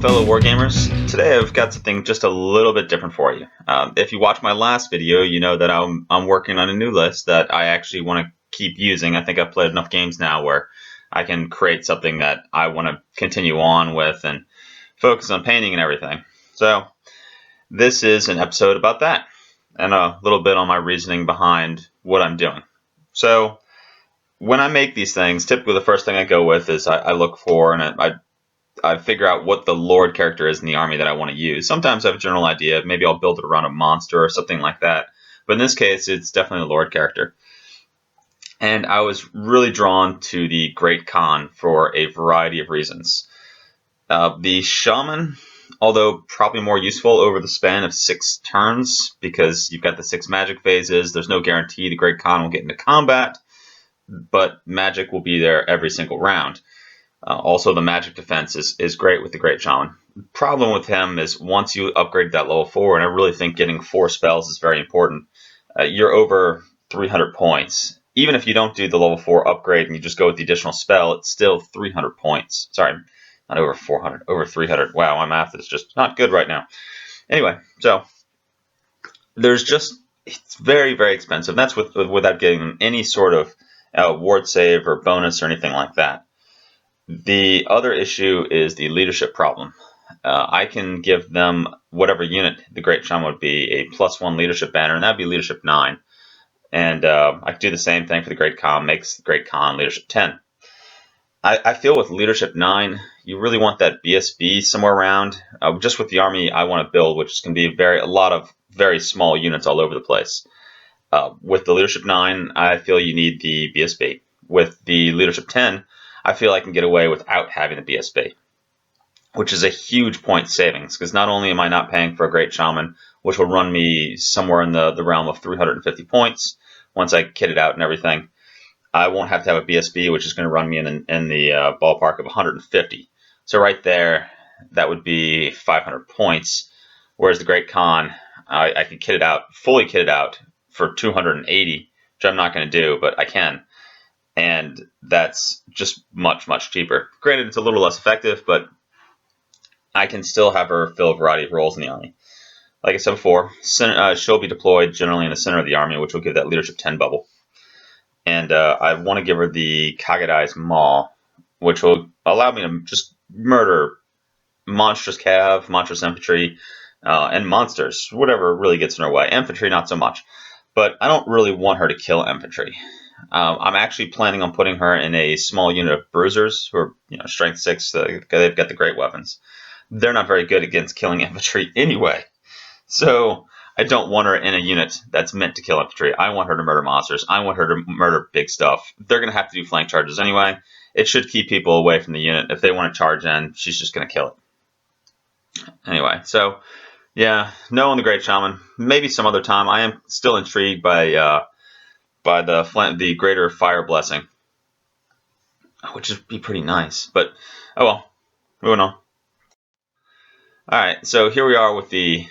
fellow Wargamers. Today I've got something just a little bit different for you. If you watched my last video, you know that I'm working on a new list that I actually want to keep using. I think I've played enough games now where I can create something that I want to continue on with and focus on painting and everything. So this is an episode about that and a little bit on my reasoning behind what I'm doing. So when I make these things, typically the first thing I go with is I look for and I figure out what the Lord character is in the army that I want to use. Sometimes I have a general idea. Maybe I'll build it around a monster or something like that. But in this case, it's definitely the Lord character. And I was really drawn to the Great Khan for a variety of reasons. The Shaman, although probably more useful over the span of 6 turns, because you've got the 6 magic phases. There's no guarantee the Great Khan will get into combat, but magic will be there every single round. Also, the magic defense is great with the Great Shaman. The problem with him is once you upgrade that level 4, and I really think getting 4 spells is very important, you're over 300 points. Even if you don't do the level 4 upgrade and you just go with the additional spell, it's still 300 points. Sorry, not over 400, over 300. Wow, my math is just not good right now. Anyway, so it's very, very expensive. That's without getting any sort of ward save or bonus or anything like that. The other issue is the leadership problem. I can give them whatever unit the Great Shaman would be a +1 leadership banner, and that would be leadership 9. And I could do the same thing for the Great Khan, makes the Great Khan leadership 10. I feel with leadership 9, you really want that BSB somewhere around, just with the army I want to build, which is going to be a lot of very small units all over the place. With the leadership 9, I feel you need the BSB. With the leadership 10, I feel I can get away without having the BSB, which is a huge point savings, because not only am I not paying for a Great Shaman, which will run me somewhere in the realm of 350 points once I kit it out and everything, I won't have to have a BSB, which is going to run me in the ballpark of 150. So right there, that would be 500 points, whereas the Great Khan, I could fully kit it out for 280, which I'm not going to do, but I can. And that's just much, much cheaper. Granted, it's a little less effective, but I can still have her fill a variety of roles in the army. Like I said before, she'll be deployed generally in the center of the army, which will give that leadership 10 bubble. And I want to give her the Kagadai's Maw, which will allow me to just murder monstrous cav, monstrous infantry, and monsters, whatever really gets in her way. Infantry, not so much. But I don't really want her to kill infantry. I'm actually planning on putting her in a small unit of Bruisers, who are strength 6. They've got the great weapons. They're not very good against killing infantry anyway. So I don't want her in a unit that's meant to kill infantry. I want her to murder monsters. I want her to murder big stuff. They're going to have to do flank charges anyway. It should keep people away from the unit. If they want to charge in, she's just going to kill it. Anyway, so yeah, no on the Great Shaman. Maybe some other time. I am still intrigued by the greater fire blessing, which would be pretty nice. But oh well, moving on. All right, so here we are with the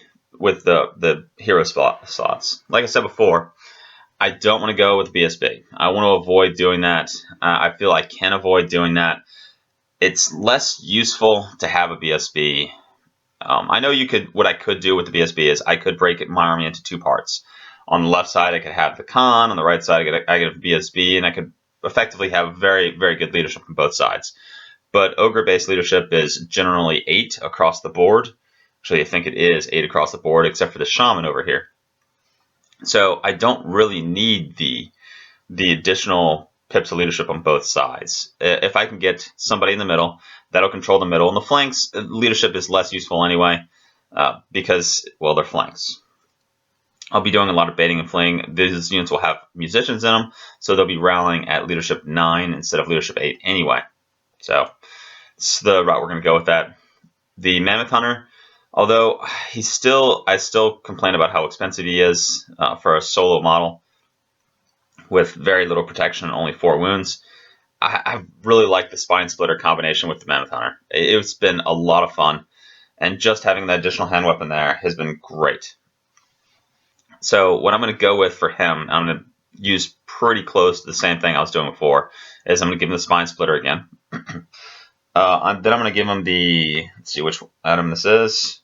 hero slots. Like I said before, I don't want to go with BSB. I want to avoid doing that. I feel I can avoid doing that. It's less useful to have a BSB. I know what I could do with the BSB is I could break my army into 2 parts. On the left side, I could have the Khan. On the right side, I could have BSB, and I could effectively have very, very good leadership on both sides. But Ogre-based leadership is generally 8 across the board. Actually, I think it is 8 across the board, except for the Shaman over here. So I don't really need the additional pips of leadership on both sides. If I can get somebody in the middle, that'll control the middle. And the flanks, leadership is less useful anyway, because, well, they're flanks. I'll be doing a lot of baiting and fleeing. These units will have musicians in them, so they'll be rallying at leadership 9 instead of leadership 8 anyway. So it's the route we're going to go with that. The Mammoth Hunter, although I still complain about how expensive he is for a solo model with very little protection and only 4 wounds. I really like the Spine Splitter combination with the Mammoth Hunter. It's been a lot of fun, and just having that additional hand weapon there has been great. So what I'm going to go with for him, I'm going to use pretty close to the same thing I was doing before, is I'm going to give him the Spine Splitter again. Then I'm going to give him the, let's see which item this is,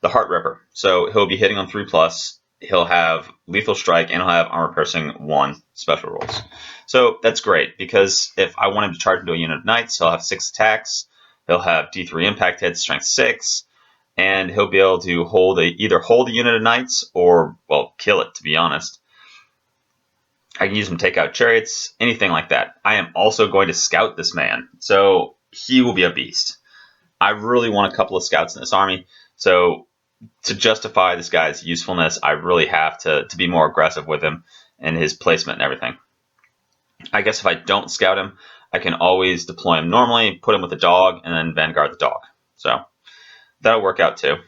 the Heart Ripper. So he'll be hitting on 3+. He'll have Lethal Strike, and he'll have Armor Piercing 1 special rolls. So that's great, because if I want him to charge into a unit of Knights, he'll have 6 attacks. He'll have D3 impact hits, Strength 6, and he'll be able to either hold a unit of Knights or, well, kill it, to be honest. I can use him to take out chariots, anything like that. I am also going to scout this man, so he will be a beast. I really want a couple of scouts in this army, so to justify this guy's usefulness, I really have to be more aggressive with him and his placement and everything. I guess if I don't scout him, I can always deploy him normally, put him with the dog, and then Vanguard the dog. So that'll work out too.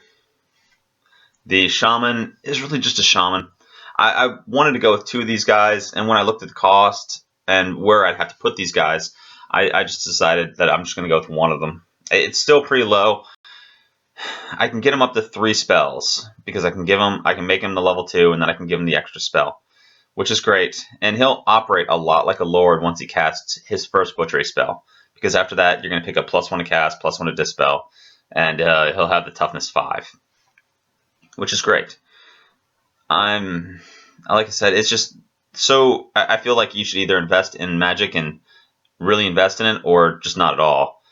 The Shaman is really just a Shaman. I wanted to go with 2 of these guys, and when I looked at the cost and where I'd have to put these guys, I just decided that I'm just going to go with 1 of them. It's still pretty low. I can get him up to 3 spells, because I can make him the level 2, and then I can give him the extra spell, which is great. And he'll operate a lot like a Lord once he casts his first Butchery spell, because after that you're going to pick up +1 to cast, +1 to dispel, and he'll have the toughness 5, which is great. Like I said, it's just so I feel like you should either invest in Magic and really invest in it, or just not at all.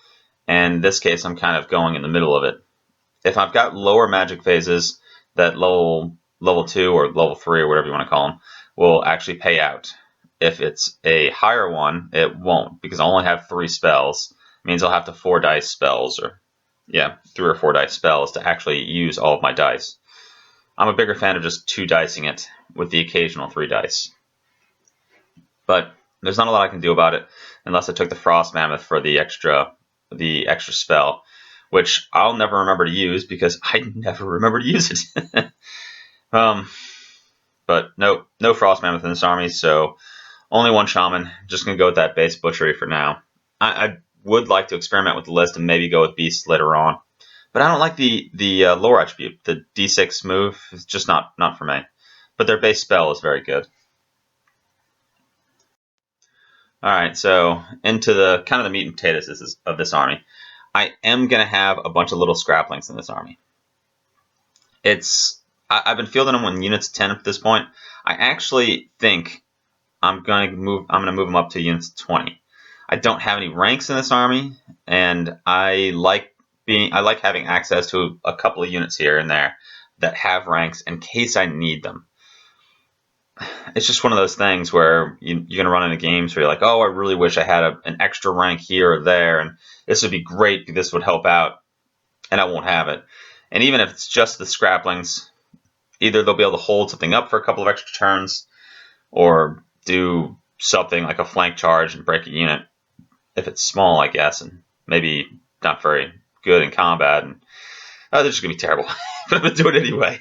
And in this case, I'm kind of going in the middle of it. If I've got lower Magic phases, that level 2 or level 3 or whatever you want to call them will actually pay out. If it's a higher one, it won't, because I only have 3 spells. It means I'll have to 4 dice spells, or 3 or 4 dice spells to actually use all of my dice. I'm a bigger fan of just 2 dicing it with the occasional 3 dice. But there's not a lot I can do about it unless I took the Frost Mammoth for the extra spell, which I'll never remember to use because I never remember to use it. But no Frost Mammoth in this army, so only 1 Shaman. Just going to go with that base Butchery for now. I would like to experiment with the list and maybe go with Beasts later on. But I don't like the lore attribute. The D6 move is just not for me. But their base spell is very good. Alright, so into the kind of the meat and potatoes of this army. I am going to have a bunch of little Scraplings in this army. I've been fielding them when units 10 at this point. I actually think I'm going to move them up to units 20. I don't have any ranks in this army, and I like having access to a couple of units here and there that have ranks in case I need them. It's just one of those things where you're going to run into games where you're like, oh, I really wish I had an extra rank here or there, and this would be great, this would help out, and I won't have it. And even if it's just the Scraplings, either they'll be able to hold something up for a couple of extra turns, or do something like a flank charge and break a unit, if it's small, I guess, and maybe not very good in combat, and they're just going to be terrible. But I'm going to do it anyway.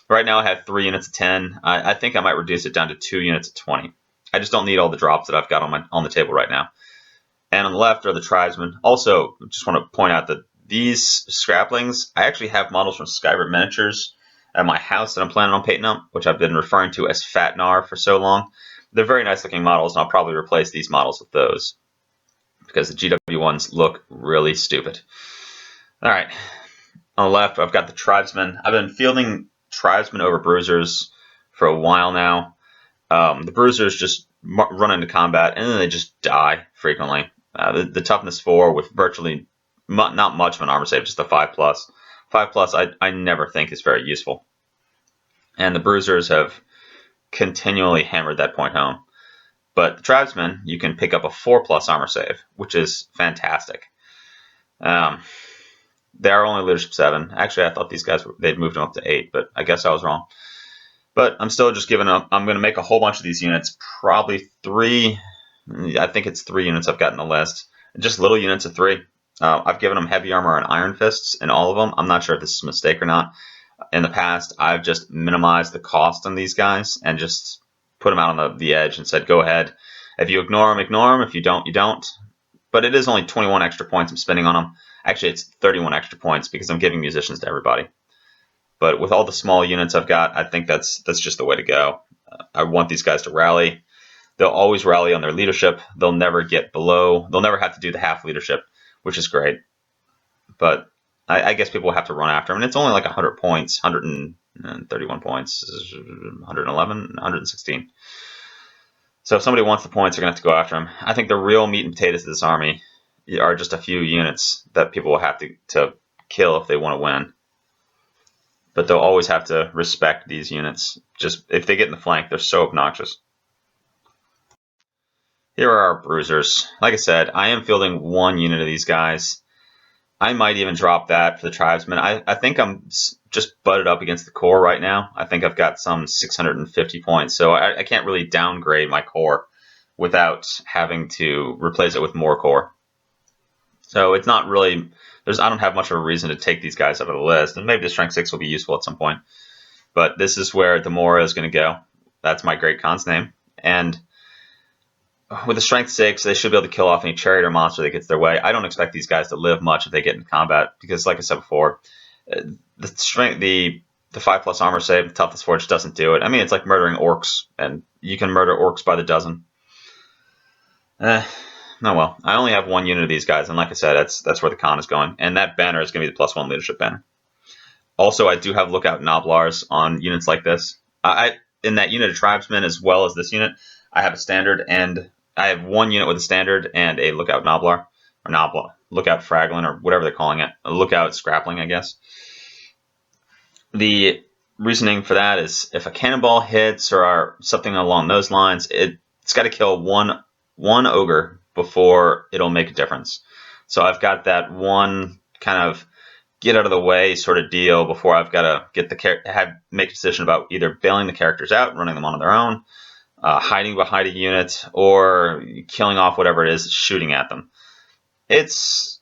Right now I have 3 units of 10. I think I might reduce it down to 2 units of 20. I just don't need all the drops that I've got on the table right now. And on the left are the Tribesmen. Also, just want to point out that these Scraplings, I actually have models from Skybrid Miniatures at my house that I'm planning on painting up, which I've been referring to as Fat Nar for so long. They're very nice looking models, and I'll probably replace these models with those, because the GW ones look really stupid. Alright, on the left I've got the Tribesmen. I've been fielding Tribesmen over Bruisers for a while now. The Bruisers just run into combat and then they just die frequently. The toughness 4 with virtually not much of an armor save, just a 5+. 5+ I never think is very useful. And the Bruisers have continually hammered that point home. But the Tribesmen, you can pick up a 4+ armor save, which is fantastic. They are only leadership 7. Actually, I thought these guys they'd moved them up to 8, but I guess I was wrong. But I'm still just giving up. I'm going to make a whole bunch of these units, probably 3. I think it's 3 units I've got in the list. Just little units of 3. I've given them heavy armor and iron fists in all of them. I'm not sure if this is a mistake or not. In the past, I've just minimized the cost on these guys and just put them out on the edge and said, go ahead. If you ignore them, ignore them. If you don't, you don't. But it is only 21 extra points I'm spending on them. Actually, it's 31 extra points because I'm giving musicians to everybody. But with all the small units I've got, I think that's just the way to go. I want these guys to rally. They'll always rally on their leadership. They'll never get below. They'll never have to do the half leadership, which is great. But I guess people will have to run after them. And it's only like 100 points, 131 points, 111, 116. So if somebody wants the points, they're going to have to go after them. I think the real meat and potatoes of this army are just a few units that people will have to kill if they want to win. But they'll always have to respect these units. Just if they get in the flank, they're so obnoxious. Here are our Bruisers. Like I said, I am fielding one unit of these guys. I might even drop that for the Tribesmen. I think I'm just butted up against the core right now. I think I've got some 650 points, so I can't really downgrade my core without having to replace it with more core. So it's not really, I don't have much of a reason to take these guys out of the list, and maybe the Strength 6 will be useful at some point. But this is where Demora is going to go. That's my Great Khan's name. And with the Strength 6, they should be able to kill off any chariot or monster that gets their way. I don't expect these guys to live much if they get into combat, because like I said before, the 5+ armor save, the Toughness 4 just doesn't do it. I mean, it's like murdering orcs, and you can murder orcs by the dozen. Oh well, I only have one unit of these guys, and like I said, that's where the Khan is going. And that banner is going to be the +1 leadership banner. Also, I do have Lookout Noblars on units like this. In that unit of Tribesmen, as well as this unit, I have a standard, and I have one unit with a standard and a Lookout Noblar, or Lookout Fraglin, or whatever they're calling it. A Lookout Scrapling, I guess. The reasoning for that is if a cannonball hits or something along those lines, it's got to kill one ogre before it'll make a difference. So I've got that one kind of get out of the way sort of deal before I've got to make a decision about either bailing the characters out and running them on their own, hiding behind a unit, or killing off whatever it is shooting at them. It's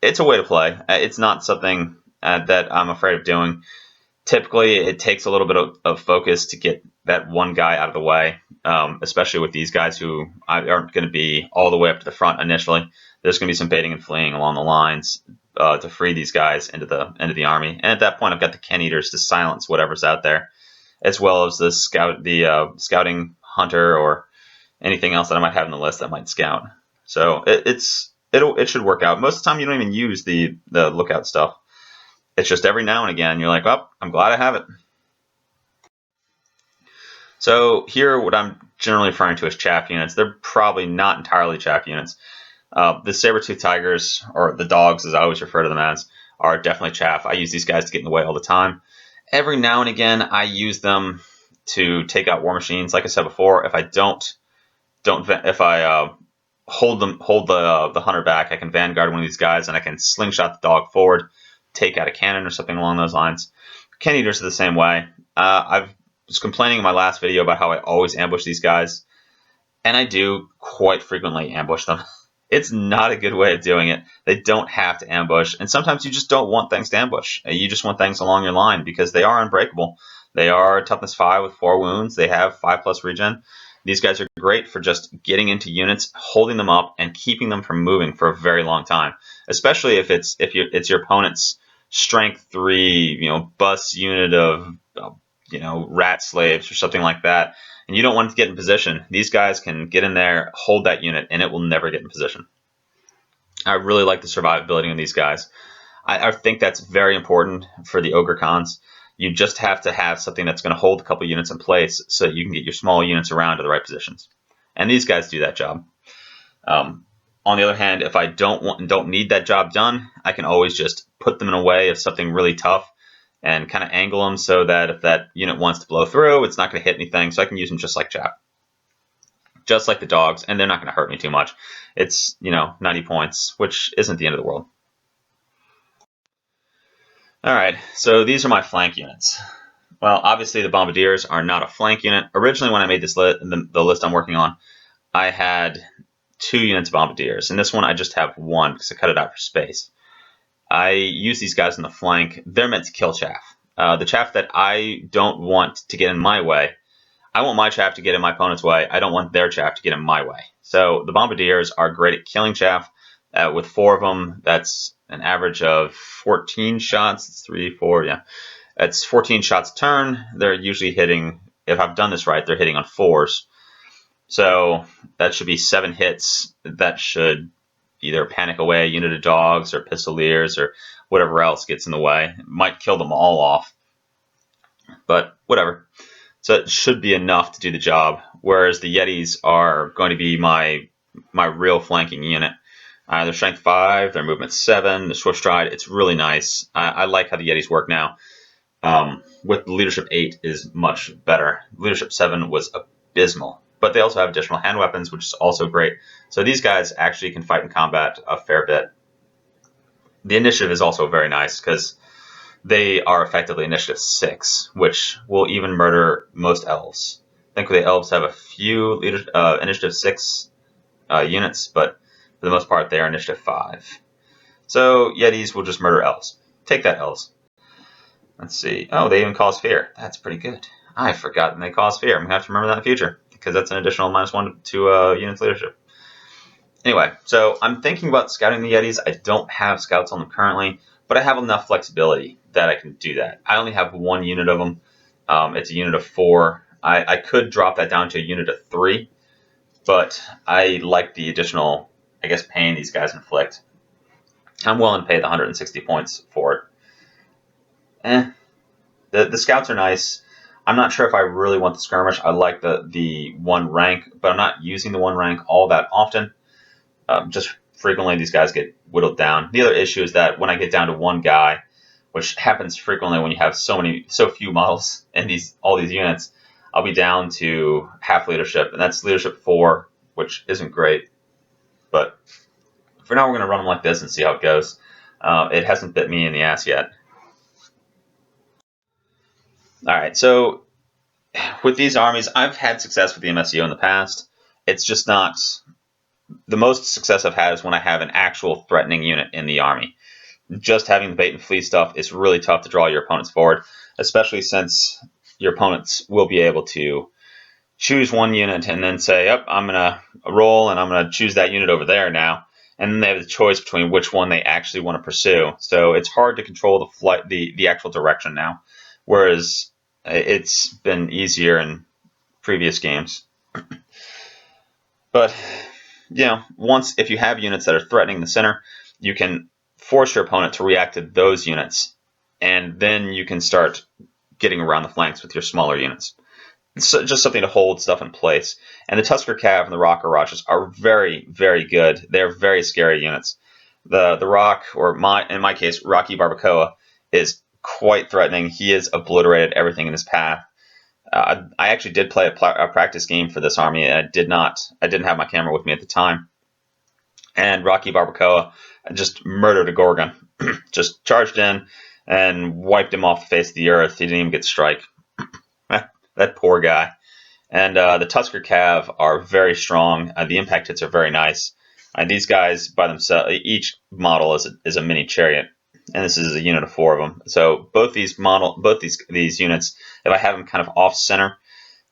a way to play. It's not something that I'm afraid of doing. Typically, it takes a little bit of focus to get that one guy out of the way, especially with these guys who aren't going to be all the way up to the front initially. There's going to be some baiting and fleeing along the lines to free these guys into the army. And at that point, I've got the Ken Eaters to silence whatever's out there, as well as the scouting hunter or anything else that I might have in the list that might scout. So it should work out. Most of the time, you don't even use the lookout stuff. It's just every now and again you're like, oh, I'm glad I have it. So here, what I'm generally referring to as chaff units. They're probably not entirely chaff units. The saber-tooth tigers, or the dogs as I always refer to them as, are definitely chaff. I use these guys to get in the way all the time. Every now and again, I use them to take out war machines. Like I said before, if I hold the hunter back, I can vanguard one of these guys and I can slingshot the dog forward, take out a cannon or something along those lines. Ken Eaters are the same way. I was complaining in my last video about how I always ambush these guys, and I do quite frequently ambush them. It's not a good way of doing it. They don't have to ambush, and sometimes you just don't want things to ambush. You just want things along your line because they are unbreakable. They are toughness 5 with 4 wounds. They have 5+ regen. These guys are great for just getting into units, holding them up, and keeping them from moving for a very long time. Especially if it's your opponent's strength 3, bus unit of rat slaves or something like that, and you don't want to get in position. These guys can get in there, hold that unit, and it will never get in position. I really like the survivability of these guys. I think that's very important for the Ogre Khans. You just have to have something that's going to hold a couple units in place so that you can get your small units around to the right positions. And these guys do that job. On the other hand, if I don't need that job done, I can always just put them in a way of something really tough and kind of angle them so that if that unit wants to blow through, it's not going to hit anything. So I can use them just like chaff. Just like the dogs, and they're not going to hurt me too much. It's, 90 points, which isn't the end of the world. All right, so these are my flank units. Well, obviously the Bombardiers are not a flank unit. Originally, when I made this the list I'm working on, I had 2 units of Bombardiers, and this one I just have 1 because I cut it out for space. I use these guys in the flank. They're meant to kill chaff. The chaff that I don't want to get in my way. I want my chaff to get in my opponent's way. I don't want their chaff to get in my way. So the Bombardiers are great at killing chaff. With 4 of them, that's an average of 14 shots. It's 3, 4, yeah. That's 14 shots a turn. They're usually hitting, if I've done this right, they're hitting on 4s. So that should be 7 hits. That should either panic away a unit of dogs or pistoliers or whatever else gets in the way. It might kill them all off, but whatever. So it should be enough to do the job. Whereas the Yetis are going to be my real flanking unit. They're strength 5, their movement 7, the swift stride. It's really nice. I like how the Yetis work now. With leadership 8 is much better. Leadership 7 was abysmal, but they also have additional hand weapons, which is also great. So these guys actually can fight in combat a fair bit. The initiative is also very nice because they are effectively initiative 6, which will even murder most elves. I think the elves have a few initiative 6 units, but for the most part, they are initiative 5. So Yetis will just murder elves. Take that, elves. Let's see. Oh, they even cause fear. That's pretty good. I forgot they cause fear. I'm going to have to remember that in the future because that's an additional -1 to unit's leadership. Anyway, so I'm thinking about scouting the Yetis. I don't have scouts on them currently, but I have enough flexibility that I can do that. I only have 1 unit of them. It's a unit of 4. I could drop that down to a unit of 3, but I like the additional, I guess, pain these guys inflict. I'm willing to pay the 160 points for it. The scouts are nice. I'm not sure if I really want the skirmish. I like the 1 rank, but I'm not using the 1 rank all that often. Just frequently these guys get whittled down. The other issue is that when I get down to 1 guy, which happens frequently when you have so few models in all these units, I'll be down to half leadership, and that's leadership 4, which isn't great. But for now, we're going to run them like this and see how it goes. It hasn't bit me in the ass yet. All right, so with these armies, I've had success with the MSU in the past. It's just not the most success I've had is when I have an actual threatening unit in the army. Just having the bait and flee stuff is really tough to draw your opponents forward, especially since your opponents will be able to choose 1 unit and then say, "Yep, I'm gonna roll and I'm gonna choose that unit over there now," and then they have the choice between which one they actually want to pursue. So it's hard to control the flight, the actual direction now, whereas it's been easier in previous games. But once if you have units that are threatening the center, you can force your opponent to react to those units, and then you can start getting around the flanks with your smaller units. It's just something to hold stuff in place. And the Tusker Cav and the Rock Arachas are very, very good. They're very scary units. The Rock, or in my case, Rocky Barbacoa, is quite threatening. He has obliterated everything in his path. I actually did play a practice game for this army, and I didn't have my camera with me at the time. And Rocky Barbacoa just murdered a Gorgon, just charged in and wiped him off the face of the earth. He didn't even get to strike. That poor guy. And the Tusker Cav are very strong. The impact hits are very nice. These guys by themselves, each model is a mini chariot, and this is a unit of 4 of them. So both these units, if I have them kind of off center,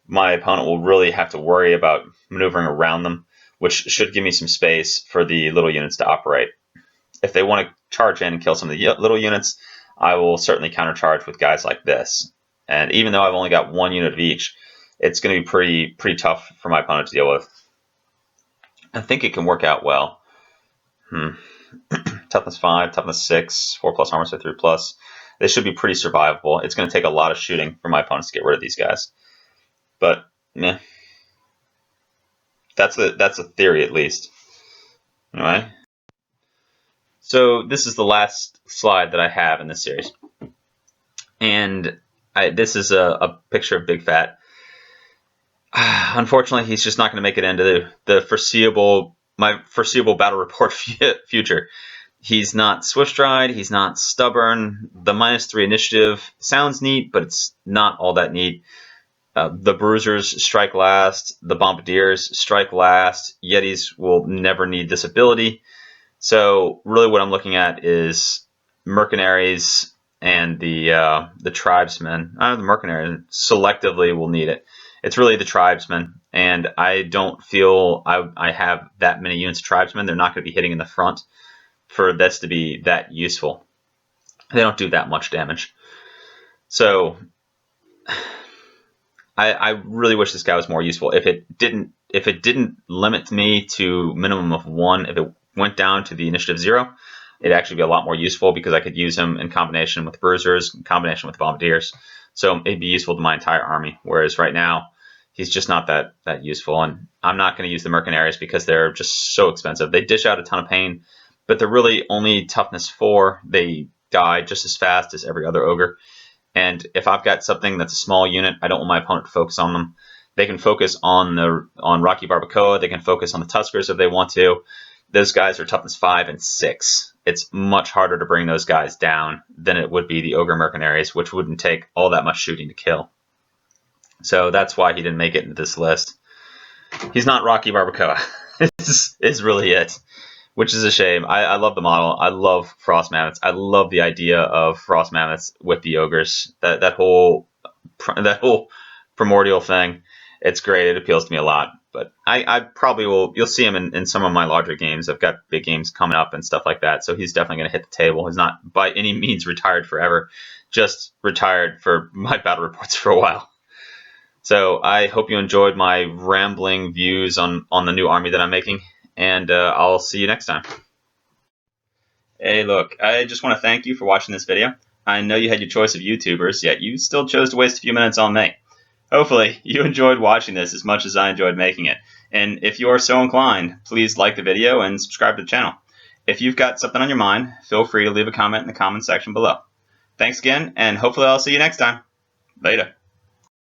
my opponent will really have to worry about maneuvering around them, which should give me some space for the little units to operate. If they want to charge in and kill some of the little units, I will certainly countercharge with guys like this. And even though I've only got 1 unit of each, it's going to be pretty tough for my opponent to deal with. I think it can work out well. Toughness 5, toughness 6, 4+ armor, so 3+. They should be pretty survivable. It's going to take a lot of shooting for my opponents to get rid of these guys. But, that's a theory at least. Anyway. So this is the last slide that I have in this series. And this is a picture of Big Fat. Unfortunately, he's just not going to make it into my foreseeable battle report future. He's not swift stride. He's not stubborn. The -3 initiative sounds neat, but it's not all that neat. The Bruisers strike last. The Bombardiers strike last. Yetis will never need this ability. So really what I'm looking at is Mercenaries and the Tribesmen. The Mercenaries selectively will need it. It's really the Tribesmen, and I don't feel I have that many units of Tribesmen. They're not going to be hitting in the front for this to be that useful. They don't do that much damage. So I really wish this guy was more useful. If it didn't limit me to minimum of 1, if it went down to the initiative 0, it'd actually be a lot more useful because I could use him in combination with Bruisers, in combination with Bombardiers. So it'd be useful to my entire army. Whereas right now, he's just not that useful. And I'm not going to use the Mercenaries because they're just so expensive. They dish out a ton of pain, but they're really only toughness 4. They die just as fast as every other ogre. And if I've got something that's a small unit, I don't want my opponent to focus on them. They can focus on Rocky Barbacoa. They can focus on the Tuskers if they want to. Those guys are toughness 5 and 6. It's much harder to bring those guys down than it would be the Ogre Mercenaries, which wouldn't take all that much shooting to kill. So that's why he didn't make it into this list. He's not Rocky Barbacoa. is really it, which is a shame. I love the model. I love Frost Mammoths. I love the idea of Frost Mammoths with the ogres. That whole primordial thing. It's great. It appeals to me a lot. But I probably will. You'll see him in some of my larger games. I've got big games coming up and stuff like that. So he's definitely going to hit the table. He's not by any means retired forever. Just retired for my battle reports for a while. So I hope you enjoyed my rambling views on the new army that I'm making. And I'll see you next time. Hey, look, I just want to thank you for watching this video. I know you had your choice of YouTubers, yet you still chose to waste a few minutes on me. Hopefully, you enjoyed watching this as much as I enjoyed making it. And if you are so inclined, please like the video and subscribe to the channel. If you've got something on your mind, feel free to leave a comment in the comment section below. Thanks again, and hopefully I'll see you next time. Later.